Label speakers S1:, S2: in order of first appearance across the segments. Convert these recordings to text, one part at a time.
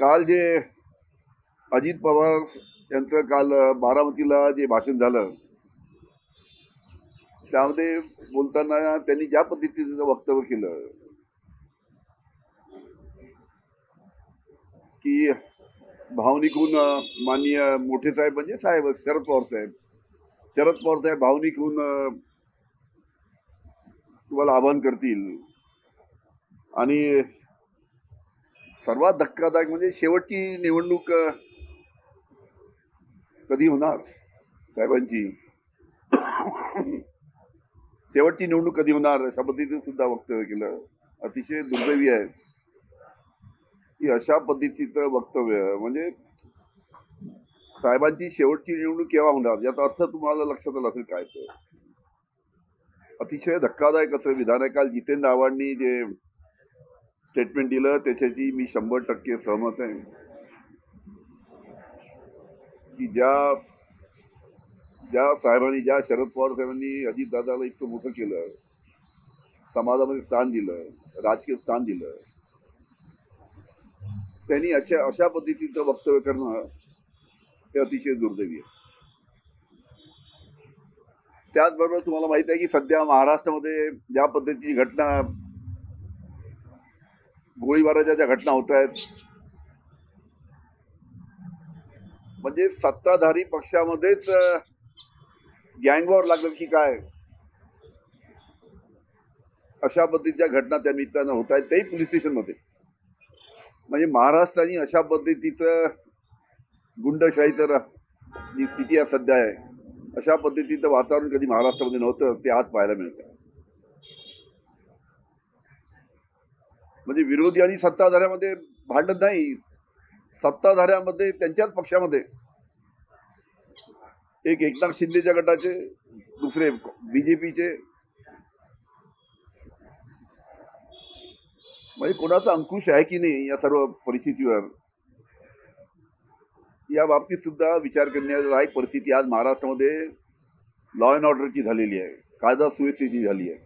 S1: काल जे अजित पवार यांचं काल बारामतीला जे भाषण झालं त्यामध्ये बोलताना त्यांनी ज्या पद्धतीचं वक्तव्य केलं की भावनिकहून माननीय मोठे साहेब म्हणजे साहेब शरद पवार साहेब भावनिकहून तुम्हाला आवाहन करतील आणि सर्वात धक्कादायक म्हणजे शेवटची निवडणूक कधी होणार साहेबांची शेवटची निवडणूक कधी होणार अशा पद्धतीने सुद्धा वक्तव्य केलं. अतिशय दुर्दैवी आहे की अशा पद्धतीचं वक्तव्य म्हणजे साहेबांची शेवटची निवडणूक केव्हा होणार याचा अर्थ तुम्हाला लक्षात आला असेल काय. तर अतिशय धक्कादायक असं विधान आहे. काल जितेंद्र आव्हाडांनी जे स्टेटमेंट दिलं त्याच्याशी मी 100% सहमत आहे की ज्या साहेबांनी ज्या शरद पवार साहेबांनी अजितदादाला इतकं मोठं केलं, समाजामध्ये स्थान दिलं, राजकीय स्थान दिलं, त्यांनी अशा पद्धतीचं वक्तव्य करणं हे अतिशय दुर्दैवी आहे. त्याचबरोबर तुम्हाला माहित आहे की सध्या महाराष्ट्रामध्ये ज्या पद्धतीची घटना गोळीबाराच्या ज्या घटना होत आहेत म्हणजे सत्ताधारी पक्षामध्येच गँगवॉर लागलं की काय अशा पद्धतीच्या घटना त्या निमित्तानं होत आहेत, तेही पोलीस स्टेशनमध्ये. म्हणजे महाराष्ट्राने अशा पद्धतीचं गुंडशाहीचं जी स्थिती आहे सध्या आहे अशा पद्धतीचं वातावरण कधी महाराष्ट्रामध्ये नव्हतं ते आज पाहायला मिळतं. म्हणजे विरोधी आणि सत्ताधाऱ्यामध्ये भांडण नाही, सत्ताधाऱ्यामध्ये त्यांच्याच पक्षामध्ये एक एकनाथ शिंदेच्या गटाचे, दुसरे बीजेपीचे, म्हणजे कोणाचा अंकुश आहे की नाही या सर्व परिस्थितीवर या बाबतीत सुद्धा विचार करण्याची परिस्थिती आज महाराष्ट्रामध्ये लॉ अँड ऑर्डरची झालेली आहे, कायदा सुव्यवस्थेची झाली आहे.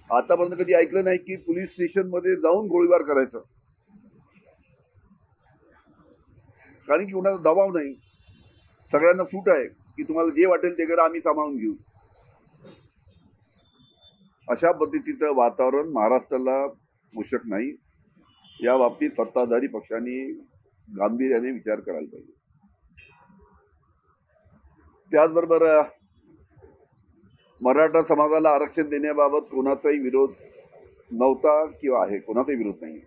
S1: आतापर्यंत कधी ऐकलं नाही की पोलीस स्टेशनमध्ये जाऊन गोळीबार करायचं, कारण की कोणाचा दबाव नाही, सगळ्यांना सूट आहे की तुम्हाला जे वाटेल ते करा, आम्ही सांभाळून घेऊ. अशा पद्धतीचं वातावरण महाराष्ट्राला पोषक नाही. या बाबतीत सत्ताधारी पक्षांनी गांभीर्याने विचार करायला पाहिजे. त्याचबरोबर मराठा समाजाला आरक्षण देण्याबाबत कोणाचाही विरोध नव्हता किंवा आहे, कोणाचाही विरोध नाही.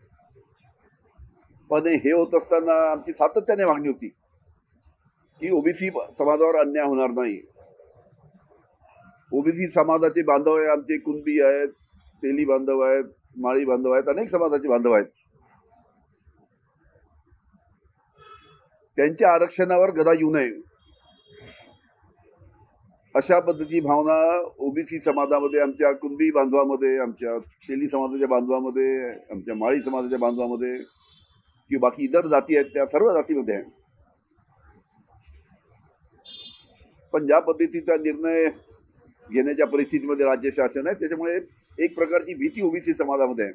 S1: पण हे होत असताना आमची सातत्याने मागणी होती की ओबीसी समाजावर अन्याय होणार नाही. ओबीसी समाजाचे बांधव आहे, आमचे कुणबी आहेत, तेली बांधव आहेत, माळी बांधव आहेत, अनेक समाजाचे बांधव आहेत. त्यांच्या आरक्षणावर गदा येऊ नये अशा पद्धतीची भावना ओबीसी समाजामध्ये, आमच्या कुणबी बांधवामध्ये, आमच्या तेली समाजाच्या बांधवामध्ये, आमच्या माळी समाजाच्या बांधवामध्ये किंवा बाकी इतर जाती आहेत त्या सर्व जातीमध्ये आहे. पण ज्या पद्धतीचा निर्णय घेण्याच्या परिस्थितीमध्ये राज्य शासन आहे त्याच्यामुळे एक प्रकारची भीती ओबीसी समाजामध्ये आहे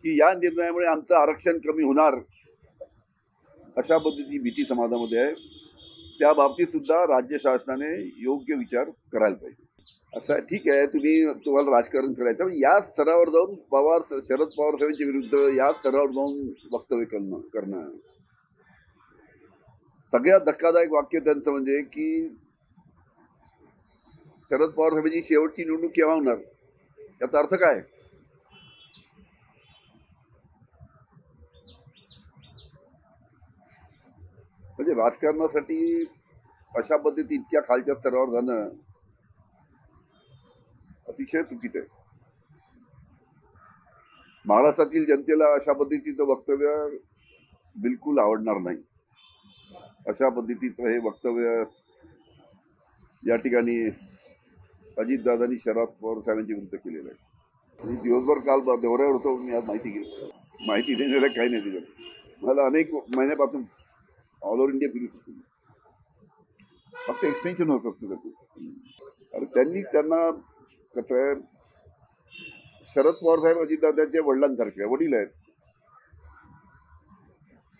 S1: की या निर्णयामुळे आमचं आरक्षण कमी होणार अशा पद्धतीची भीती समाजामध्ये आहे. त्या बाबतीत सुद्धा राज्य शासनाने योग्य विचार करायला पाहिजे. असं ठीक आहे, तुम्हाला राजकारण करायचं, या स्तरावर जाऊन शरद पवार साहेबांच्या विरुद्ध या स्तरावर जाऊन वक्तव्य करणं सगळ्यात धक्कादायक वाक्य त्यांचं म्हणजे की शरद पवार साहेबांची शेवटची निवडणूक केव्हा होणार याचा अर्थ काय. म्हणजे राजकारणासाठी अशा पद्धती इतक्या खालच्या स्तरावर जाणं अतिशय चुकीचं आहे. महाराष्ट्रातील जनतेला अशा पद्धतीचं वक्तव्य बिलकुल आवडणार नाही. अशा पद्धतीचं हे वक्तव्य या ठिकाणी अजितदादांनी शरद पवार साहेबांच्या विरुद्ध केलेलं आहे. मी दिवसभर काल दौऱ्यावर होतो, मी आज माहिती देण्याला काही नाही दिलं. मला अनेक महिन्यापासून ऑल ओव्हर इंडिया फिरत होतो, फक्त एक्सटेन्शन होत असतं त्याचं. त्यांना कसं आहे, शरद पवार साहेब अजितदादांच्या वडिलांसारखे वडील आहेत.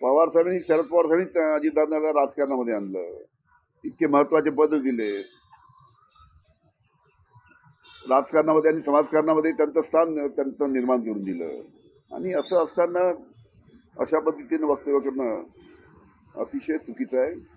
S1: पवार साहेबांनी शरद पवार साहेबांनी अजितदादांना राजकारणामध्ये आणलं, इतके महत्वाचे पद दिले राजकारणामध्ये आणि समाजकारणामध्ये त्यांचं स्थान त्यांचं निर्माण करून दिलं. आणि असं असताना अशा पद्धतीने वक्तव्य करणं अतिशय चुकीचं आहे.